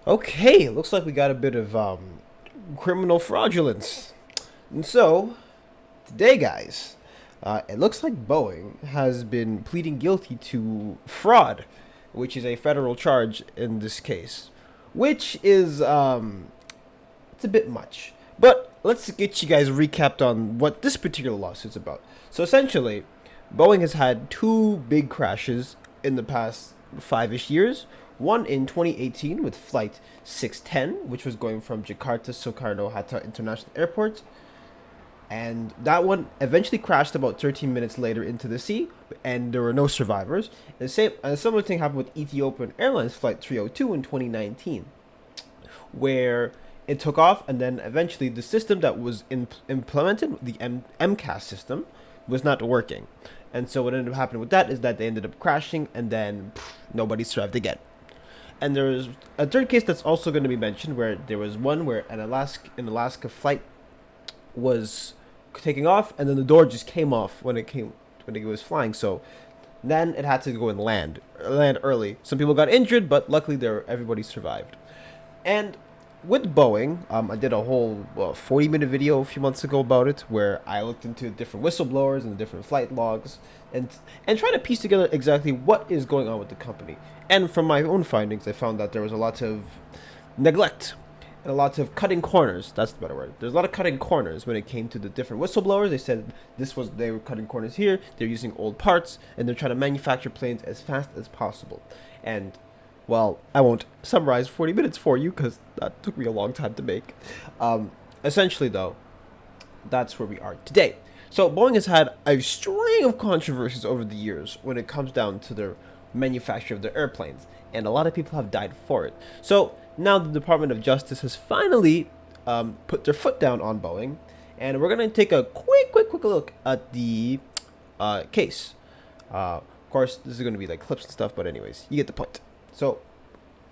Okay, looks like we got a bit of criminal fraudulence. And so, today, guys, it looks like Boeing has been pleading guilty to fraud, which is a federal charge in this case, which is it's a bit much. But let's get you guys recapped on what this particular lawsuit's about. So essentially, Boeing has had two big crashes in the past 5-ish years. One in 2018 with Flight 610, which was going from Jakarta to Soekarno-Hatta International Airport. And that one eventually crashed about 13 minutes later into the sea, and there were no survivors. A similar thing happened with Ethiopian Airlines Flight 302 in 2019, where it took off, and then eventually the system that was implemented, the MCAS system, was not working. And so what ended up happening with that is that they ended up crashing, and then nobody survived again. And there's a third case that's also going to be mentioned, where there was one where an Alaska flight was taking off, and then the door just came off when it was flying. So then it had to go and land early. Some people got injured, but luckily everybody survived. And with Boeing, I did a whole 40-minute video a few months ago about it, where I looked into different whistleblowers and different flight logs, and try to piece together exactly what is going on with the company. And from my own findings, I found that there was a lot of neglect and a lot of cutting corners. That's the better word. There's a lot of cutting corners when it came to the different whistleblowers. They said they were cutting corners here. They're using old parts, and they're trying to manufacture planes as fast as possible. And well, I won't summarize 40 minutes for you because that took me a long time to make. Essentially, though, that's where we are today. So Boeing has had a string of controversies over the years when it comes down to their manufacture of their airplanes, and a lot of people have died for it. So now the Department of Justice has finally put their foot down on Boeing, and we're going to take a quick look at the case. Of course, this is going to be like clips and stuff, but anyways, you get the point. So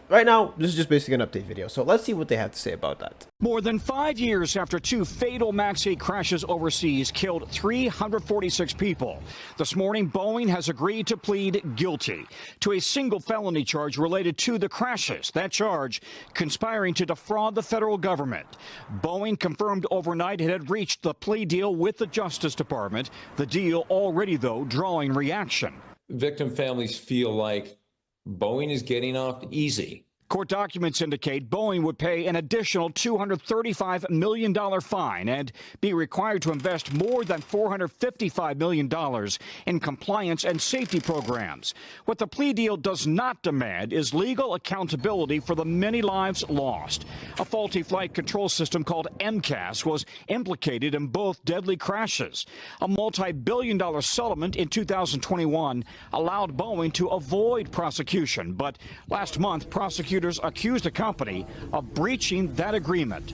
right now, this is just basically an update video, so let's see what they have to say about that. More than 5 years after two fatal MAX 8 crashes overseas killed 346 people, this morning Boeing has agreed to plead guilty to a single felony charge related to the crashes. That charge, conspiring to defraud the federal government. Boeing confirmed overnight it had reached the plea deal with the Justice Department. The deal already, though, drawing reaction. Victim families feel like Boeing is getting off easy. Court documents indicate Boeing would pay an additional $235 million fine and be required to invest more than $455 million in compliance and safety programs. What the plea deal does not demand is legal accountability for the many lives lost. A faulty flight control system called MCAS was implicated in both deadly crashes. A multi-billion-dollar settlement in 2021 allowed Boeing to avoid prosecution, but last month prosecutors accused the company of breaching that agreement.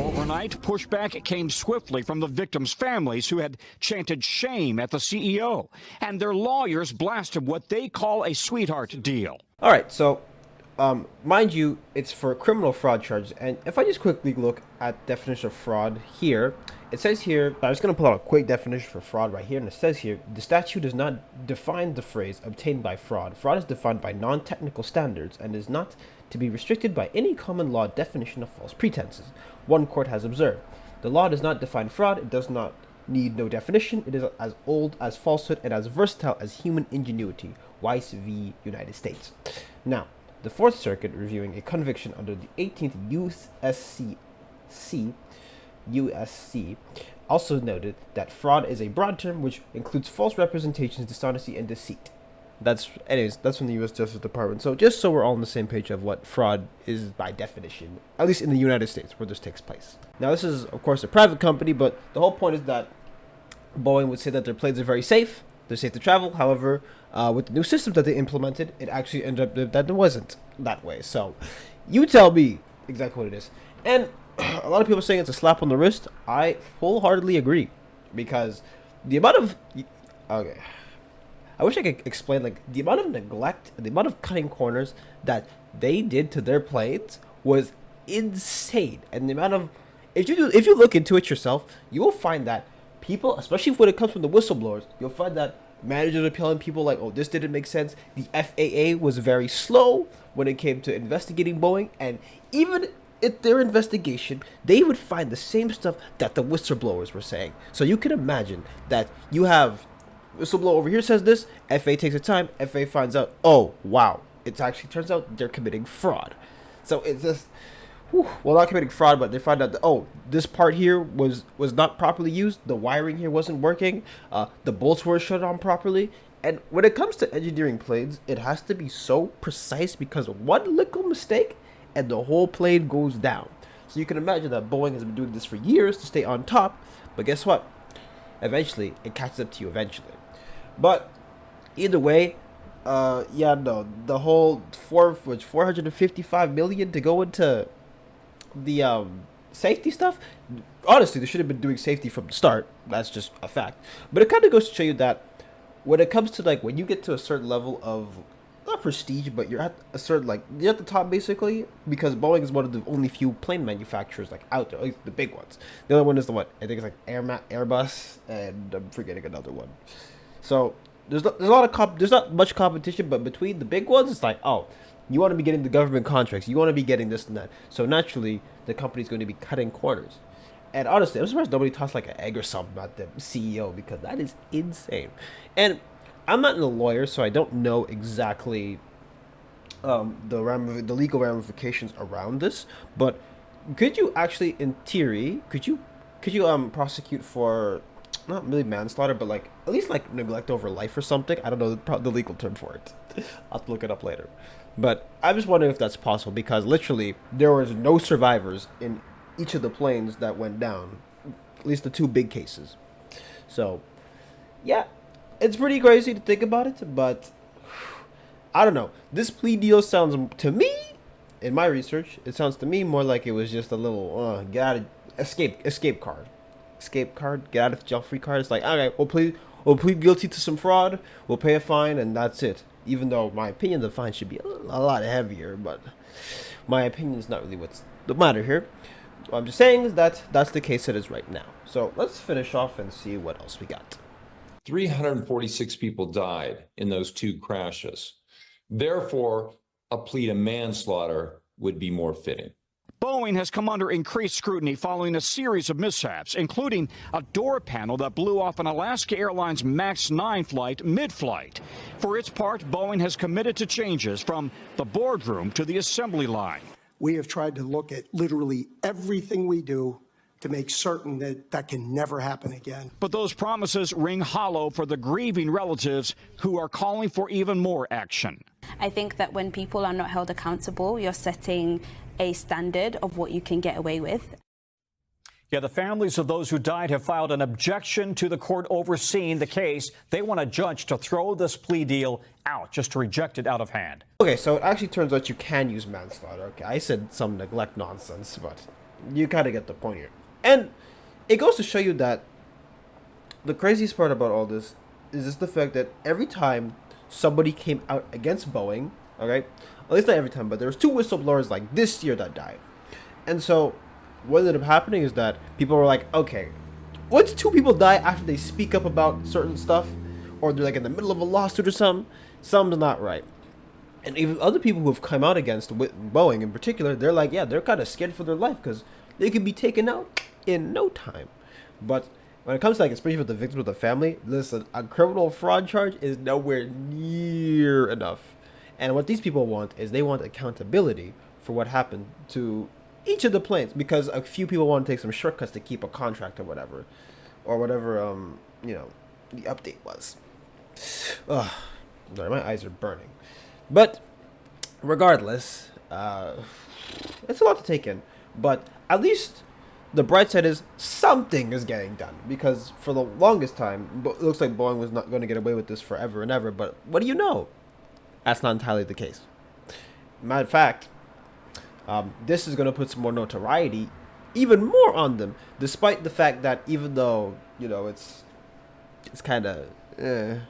Overnight, pushback came swiftly from the victims' families, who had chanted shame at the CEO, and their lawyers blasted what they call a sweetheart deal. All right, so mind you, it's for criminal fraud charges, and if I just quickly look at definition of fraud here, it says here, I'm just going to pull out a quick definition for fraud right here, and it says here, the statute does not define the phrase obtained by fraud. Fraud is defined by non-technical standards and is not to be restricted by any common law definition of false pretenses. One court has observed, the law does not define fraud, it does not need no definition, it is as old as falsehood and as versatile as human ingenuity. Weiss v. United States. Now, the Fourth Circuit, reviewing a conviction under the 18th USC, also noted that fraud is a broad term which includes false representations, dishonesty, and deceit. That's from the U.S. Justice Department. So just so we're all on the same page of what fraud is by definition, at least in the United States where this takes place. Now, this is, of course, a private company, but the whole point is that Boeing would say that their planes are very safe. They're safe to travel. However, with the new system that they implemented, it actually ended up that it wasn't that way. So you tell me exactly what it is. And a lot of people are saying it's a slap on the wrist. I wholeheartedly agree, because the amount of I wish I could explain, like, the amount of neglect and the amount of cutting corners that they did to their planes was insane. And the amount of, if you look into it yourself, you will find that people, especially when it comes from the whistleblowers, you'll find that Managers are telling people like, oh, this didn't make sense. The FAA was very slow when it came to investigating Boeing, and even at their investigation, they would find the same stuff that the whistleblowers were saying. So you can imagine that you have whistleblower over here says this, FAA takes the time, FAA finds out, oh wow, it actually turns out they're committing fraud. So it's just, well, not committing fraud, but they find out that, oh, this part here was not properly used. The wiring here wasn't working. The bolts were shut on properly. And when it comes to engineering planes, it has to be so precise because one little mistake and the whole plane goes down. So you can imagine that Boeing has been doing this for years to stay on top. But guess what? Eventually, it catches up to you eventually. But either way, yeah, no, the whole 455 million to go into the safety stuff, honestly, they should have been doing safety from the start. That's just a fact. But it kind of goes to show you that when it comes to like when you get to a certain level of not prestige, but you're at a certain like you're at the top basically, because Boeing is one of the only few plane manufacturers like out there, like the big ones. The other one is the what I think it's like Airbus, and I'm forgetting another one. So there's a lot of there's not much competition, but between the big ones, it's like, oh, you want to be getting the government contracts, you want to be getting this and that. So naturally, the company's going to be cutting corners. And honestly, I'm surprised nobody tossed like an egg or something about the CEO, because that is insane. And I'm not a lawyer, so I don't know exactly the legal ramifications around this. But could you actually, in theory, could you prosecute for not really manslaughter, but like at least like neglect over life or something? I don't know the legal term for it. I'll have to look it up later. But I'm just wondering if that's possible, because literally there was no survivors in each of the planes that went down, at least the two big cases. So yeah, it's pretty crazy to think about it, but I don't know. This plea deal sounds to me, in my research, it sounds to me more like it was just a little get out of escape card, get out of jail free card. It's like, okay, we'll plead guilty to some fraud, we'll pay a fine, and that's it. Even though my opinion, the fine should be a lot heavier, but my opinion is not really what's the matter here. What I'm just saying is that that's the case it is right now. So let's finish off and see what else we got. 346 people died in those two crashes. Therefore, a plea to manslaughter would be more fitting. Boeing has come under increased scrutiny following a series of mishaps, including a door panel that blew off an Alaska Airlines MAX 9 flight mid-flight. For its part, Boeing has committed to changes from the boardroom to the assembly line. We have tried to look at literally everything we do to make certain that that can never happen again. But those promises ring hollow for the grieving relatives who are calling for even more action. I think that when people are not held accountable, you're setting a standard of what you can get away with. Yeah, the families of those who died have filed an objection to the court overseeing the case. They want a judge to throw this plea deal out, just to reject it out of hand. Okay, so it actually turns out you can use manslaughter. Okay, I said some neglect nonsense, but you kind of get the point here. And it goes to show you that the craziest part about all this is just the fact that every time somebody came out against Boeing, okay, at least not every time, but there was two whistleblowers like this year that died. And so what ended up happening is that people were like, okay, once two people die after they speak up about certain stuff, or they're like in the middle of a lawsuit or something's not right. And even other people who have come out against Boeing in particular, they're like, yeah, they're kind of scared for their life because they could be taken out in no time. But when it comes to like, especially with the victims of the family, listen, a criminal fraud charge is nowhere near enough. And what these people want is they want accountability for what happened to each of the planes, because a few people want to take some shortcuts to keep a contract or whatever you know, the update was. Ugh, sorry, my eyes are burning. But regardless, it's a lot to take in. But at least the bright side is something is getting done, because for the longest time, it looks like Boeing was not going to get away with this forever and ever. But what do you know? That's not entirely the case. Matter of fact, this is going to put some more notoriety, even more on them, despite the fact that even though, you know, it's kind of, it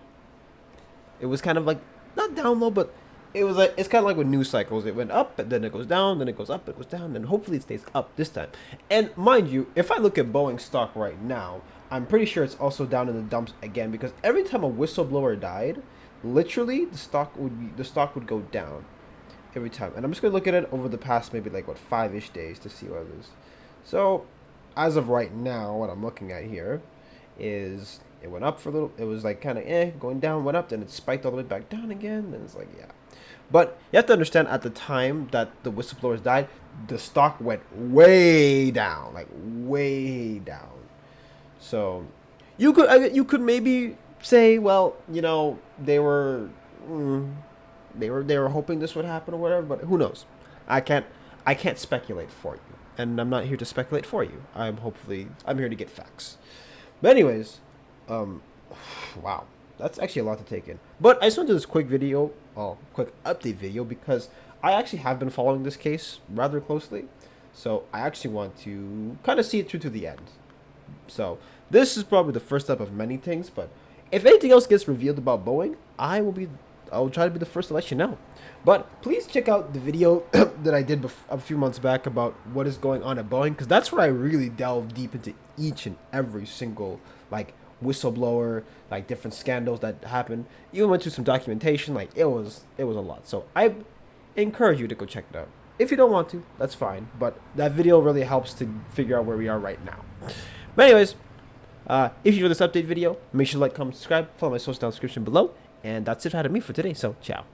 was kind of like, not down low, but it was like, it's kind of like with news cycles. It went up, and then it goes down, then it goes up, it goes down, and hopefully it stays up this time. And mind you, if I look at Boeing stock right now, I'm pretty sure it's also down in the dumps again, because every time a whistleblower died, literally the stock would go down every time. And I'm just gonna look at it over the past maybe like what 5-ish days to see what it is. So as of right now, what I'm looking at here is it went up for a little. It was like kind of going down, went up, then it spiked all the way back down again. And it's like, yeah. But you have to understand, at the time that the whistleblowers died, the stock went way down, like way down. So you could maybe say, well, you know, they were hoping this would happen or whatever, but who knows? I can't speculate for you, and I'm not here to speculate for you. I'm here to get facts. But anyways, wow, that's actually a lot to take in. But I just want to do this quick update video, because I actually have been following this case rather closely. So I actually want to kind of see it through to the end. So this is probably the first step of many things, but if anything else gets revealed about Boeing, I'll try to be the first to let you know. But please check out the video that I did a few months back about what is going on at Boeing, because that's where I really delve deep into each and every single like whistleblower, like different scandals that happened. Even went through some documentation. Like it was a lot. So I encourage you to go check it out. If you don't want to, that's fine. But that video really helps to figure out where we are right now. But anyways, if you enjoyed this update video, make sure to like, comment, subscribe, follow my social down in the description below. And that's it out of me for today, so ciao.